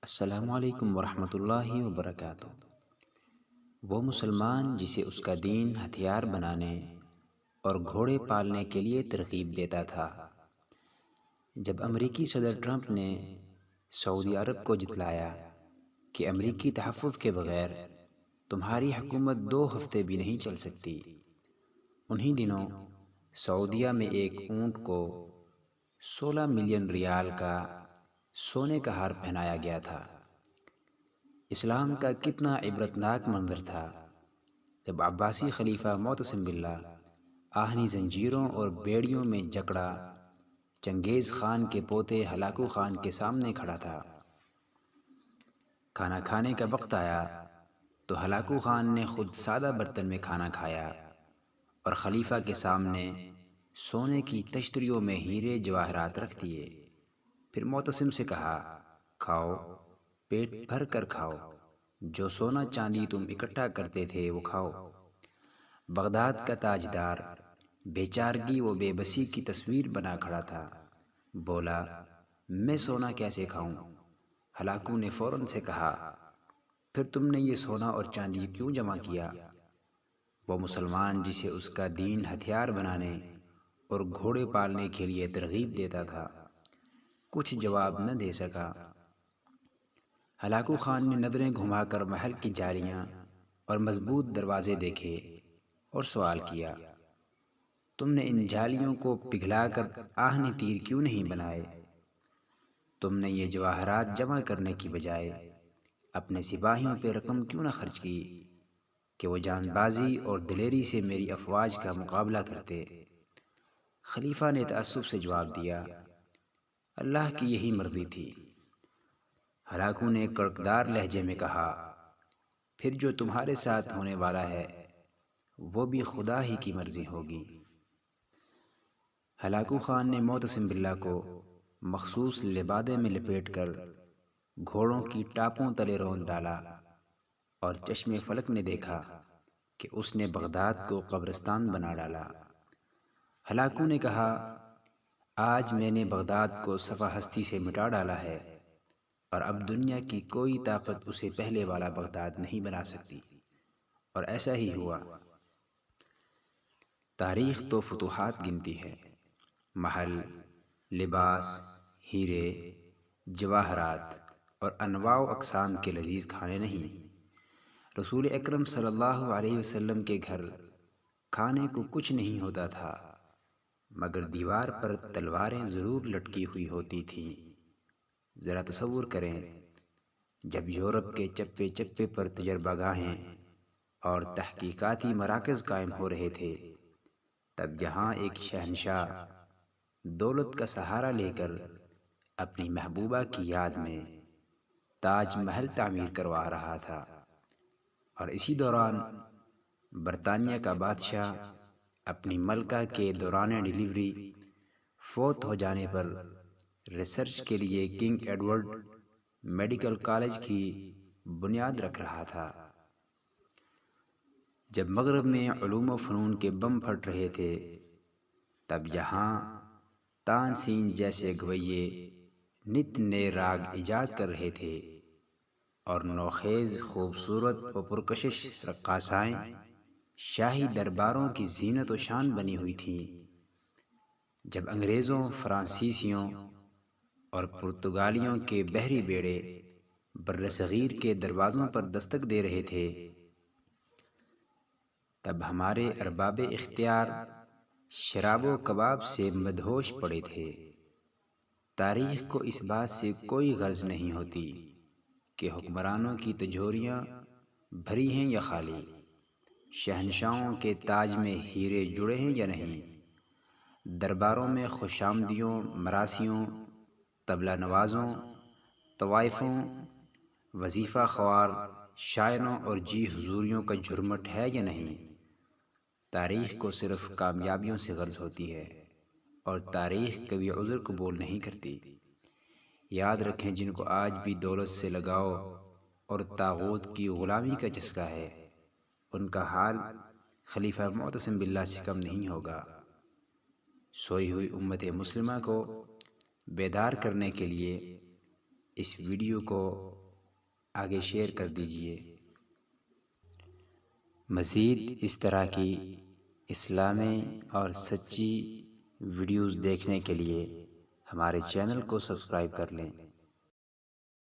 السلام علیکم ورحمۃ اللہ وبرکاتہ۔ وہ مسلمان جسے اس کا دین ہتھیار بنانے اور گھوڑے پالنے کے لیے ترغیب دیتا تھا۔ جب امریکی صدر ٹرمپ نے سعودی عرب کو جتلایا کہ امریکی تحفظ کے بغیر تمہاری حکومت 2 ہفتے بھی نہیں چل سکتی، انہی دنوں سعودیہ میں ایک اونٹ کو 16 ملین ریال کا سونے کا ہار پہنایا گیا تھا۔ اسلام کا کتنا عبرتناک منظر تھا جب عباسی خلیفہ معتصم باللہ آہنی زنجیروں اور بیڑیوں میں جکڑا چنگیز خان کے پوتے ہلاکو خان کے سامنے کھڑا تھا۔ کھانا کھانے کا وقت آیا تو ہلاکو خان نے خود سادہ برتن میں کھانا کھایا اور خلیفہ کے سامنے سونے کی تشتریوں میں ہیرے جواہرات رکھ دیے۔ پھر معتصم سے کہا، کھاؤ، پیٹ بھر کر کھاؤ، جو سونا چاندی تم اکٹھا کرتے تھے وہ کھاؤ۔ بغداد کا تاجدار بیچارگی و بے بسی کی تصویر بنا کھڑا تھا۔ بولا، میں سونا کیسے کھاؤں؟ ہلاکو نے فوراً سے کہا، پھر تم نے یہ سونا اور چاندی کیوں جمع کیا؟ وہ مسلمان جسے اس کا دین ہتھیار بنانے اور گھوڑے پالنے کے لیے ترغیب دیتا تھا کچھ جواب نہ دے سکا۔ ہلاکو خان نے نظریں گھما کر محل کی جالیاں اور مضبوط دروازے دیکھے اور سوال کیا، تم نے ان جالیوں کو پگھلا کر آہنی تیر کیوں نہیں بنائے؟ تم نے یہ جواہرات جمع کرنے کی بجائے اپنے سپاہیوں پہ رقم کیوں نہ خرچ کی کہ وہ جان بازی اور دلیری سے میری افواج کا مقابلہ کرتے؟ خلیفہ نے تعصب سے جواب دیا، اللہ کی یہی مرضی تھی۔ ہلاکو نے کڑکدار لہجے میں کہا، پھر جو تمہارے ساتھ ہونے والا ہے وہ بھی خدا ہی کی مرضی ہوگی۔ ہلاکو خان نے معتصم باللہ کو مخصوص لبادے میں لپیٹ کر گھوڑوں کی ٹاپوں تلے رون ڈالا اور چشم فلک نے دیکھا کہ اس نے بغداد کو قبرستان بنا ڈالا۔ ہلاکو نے کہا، آج میں نے بغداد کو صفحہ ہستی سے مٹا ڈالا ہے اور اب دنیا کی کوئی طاقت اسے پہلے والا بغداد نہیں بنا سکتی، اور ایسا ہی ہوا۔ تاریخ تو فتوحات گنتی ہے، محل، لباس، ہیرے، جواہرات اور انواع و اقسام کے لذیذ کھانے نہیں۔ رسول اکرم صلی اللہ علیہ وسلم کے گھر کھانے کو کچھ نہیں ہوتا تھا مگر دیوار پر تلواریں ضرور لٹکی ہوئی ہوتی تھیں۔ ذرا تصور کریں، جب یورپ کے چپے چپے پر تجربہ گاہیں اور تحقیقاتی مراکز قائم ہو رہے تھے، تب یہاں ایک شہنشاہ دولت کا سہارا لے کر اپنی محبوبہ کی یاد میں تاج محل تعمیر کروا رہا تھا، اور اسی دوران برطانیہ کا بادشاہ اپنی ملکہ کے دوران ڈیلیوری فوت ہو جانے پر ریسرچ کے لیے کنگ ایڈورڈ میڈیکل کالج کی بنیاد رکھ رہا تھا۔ جب مغرب میں علوم و فنون کے بم پھٹ رہے تھے، تب یہاں تان سین جیسے گویے نت نئے راگ ایجاد کر رہے تھے اور نوخیز، خوبصورت و پرکشش رقاصائیں شاہی درباروں کی زینت و شان بنی ہوئی تھیں۔ جب انگریزوں، فرانسیسیوں اور پرتگالیوں کے بحری بیڑے برصغیر کے دروازوں پر دستک دے رہے تھے، تب ہمارے ارباب اختیار شراب و کباب سے مدہوش پڑے تھے۔ تاریخ کو اس بات سے کوئی غرض نہیں ہوتی کہ حکمرانوں کی تجوریاں بھری ہیں یا خالی، شہنشاہوں کے تاج میں ہیرے جڑے ہیں یا نہیں، درباروں میں خوش آمدیوں، مراسیوں، طبلہ نوازوں، طوائفوں، وظیفہ خوار شاعروں اور جی حضوریوں کا جھرمٹ ہے یا نہیں۔ تاریخ کو صرف کامیابیوں سے غرض ہوتی ہے اور تاریخ کبھی عذر قبول نہیں کرتی۔ یاد رکھیں، جن کو آج بھی دولت سے لگاؤ اور طاغوت کی غلامی کا چسکا ہے، ان کا حال خلیفہ معتصم باللہ سے کم نہیں ہوگا۔ سوئی ہوئی امت مسلمہ کو بیدار کرنے کے لیے اس ویڈیو کو آگے شیئر کر دیجئے۔ مزید اس طرح کی اسلامی اور سچی ویڈیوز دیکھنے کے لیے ہمارے چینل کو سبسکرائب کر لیں۔